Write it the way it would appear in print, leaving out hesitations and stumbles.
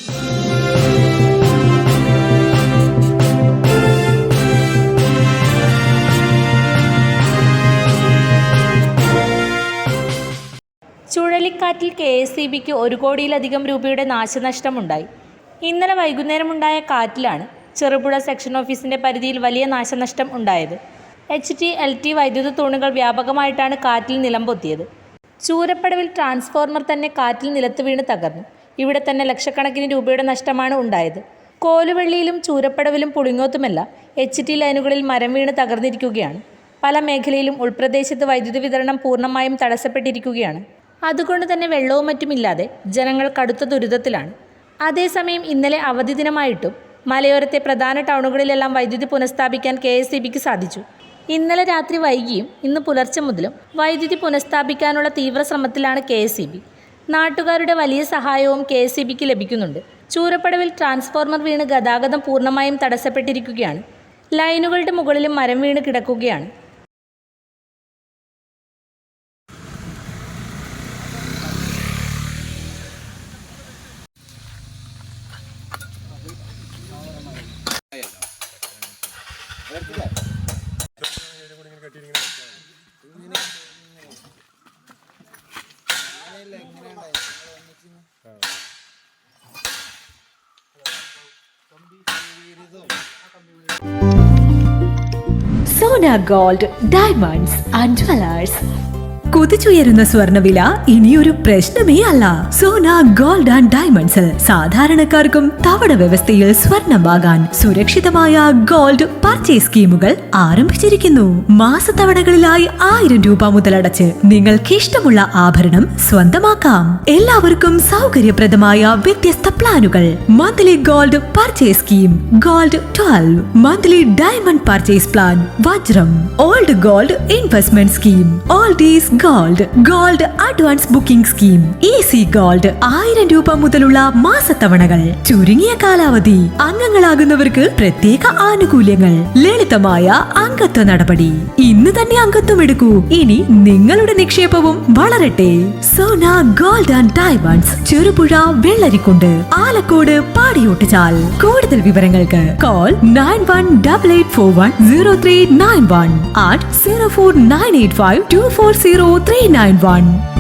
ചുഴലിക്കാറ്റിൽ KSEBക്ക് 1 കോടിയിലധികം രൂപയുടെ നാശനഷ്ടമുണ്ടായി. ഇന്നലെ വൈകുന്നേരമുണ്ടായ കാറ്റിലാണ് ചെറുപുഴ സെക്ഷൻ ഓഫീസിന്റെ പരിധിയിൽ വലിയ നാശനഷ്ടം ഉണ്ടായത്. HT-LT വൈദ്യുത തൂണുകൾ വ്യാപകമായിട്ടാണ് കാറ്റിൽ നിലംപൊത്തിയത്. ചൂരപ്പടവിൽ ട്രാൻസ്ഫോർമർ തന്നെ കാറ്റിൽ നിലത്ത് വീണ് തകർന്നു. ഇവിടെ തന്നെ ലക്ഷക്കണക്കിന് രൂപയുടെ നഷ്ടമാണ് ഉണ്ടായത്. കോലുവള്ളിയിലും ചൂരപ്പടവിലും പുളിങ്ങോത്തുമെല്ലാം HT ലൈനുകളിൽ മരം വീണ് തകർന്നിരിക്കുകയാണ്. പല മേഖലയിലും ഉൾപ്രദേശത്ത് വൈദ്യുതി വിതരണം പൂർണ്ണമായും തടസ്സപ്പെട്ടിരിക്കുകയാണ്. അതുകൊണ്ട് തന്നെ വെള്ളവും മറ്റുമില്ലാതെ ജനങ്ങൾ കടുത്ത ദുരിതത്തിലാണ്. അതേസമയം ഇന്നലെ അവധി ദിനമായിട്ടും മലയോരത്തെ പ്രധാന ടൗണുകളിലെല്ലാം വൈദ്യുതി പുനഃസ്ഥാപിക്കാൻ KSEBക്ക് സാധിച്ചു. ഇന്നലെ രാത്രി വൈകിയും ഇന്ന് പുലർച്ചെ മുതലും വൈദ്യുതി പുനഃസ്ഥാപിക്കാനുള്ള തീവ്ര ശ്രമത്തിലാണ് KSEB. നാട്ടുകാരുടെ വലിയ സഹായവും KSEBക്ക് ലഭിക്കുന്നുണ്ട്. ചൂരപ്പടവിൽ ട്രാൻസ്ഫോർമർ വീണ് ഗതാഗതം പൂർണ്ണമായും തടസ്സപ്പെട്ടിരിക്കുകയാണ്. ലൈനുകളുടെ മുകളിലും മരം വീണ് കിടക്കുകയാണ്. Sona Gold Diamonds and Jewelers. കുതിച്ചുയരുന്ന സ്വർണ്ണവില ഇനിയൊരു പ്രശ്നമേ അല്ല. സോന ഗോൾഡ് ആൻഡ് ഡയമണ്ട്സിൽ സാധാരണക്കാർക്കും തവണ വ്യവസ്ഥയിൽ സ്വർണം വാങ്ങാൻ സുരക്ഷിതമായ ഗോൾഡ് പർച്ചേസ് സ്കീമുകൾ ആരംഭിച്ചിരിക്കുന്നു. മാസത്തവണകളിലായി 1000 രൂപ മുതലടച്ച് നിങ്ങൾക്ക് ഇഷ്ടമുള്ള ആഭരണം സ്വന്തമാക്കാം. എല്ലാവർക്കും സൗകര്യപ്രദമായ വ്യത്യസ്ത പ്ലാനുകൾ. Monthly gold purchase scheme, gold 12, monthly diamond purchase plan, വജ്രം, old gold investment scheme, oldies gold advance booking scheme, easy gold 1000 രൂപ മുതലുള്ള മാസത്തവണകൾ, ചുരുങ്ങിയ കാലാവധി, അംഗങ്ങളാകുന്നവർക്ക് പ്രത്യേക ആനുകൂല്യങ്ങൾ, ലളിതമായ അംഗത്വ നടപടി. ഇന്ന് തന്നെ അംഗത്വം എടുക്കൂ. ഇനി നിങ്ങളുടെ നിക്ഷേപവും വളരട്ടെ. Sona gold and diamonds, Cherupuzha, Vellarikundu, Alakode, Padiyottuchal. കൂടുതൽ വിവരങ്ങൾക്ക് കോൾ 9188410391 at 04985240391.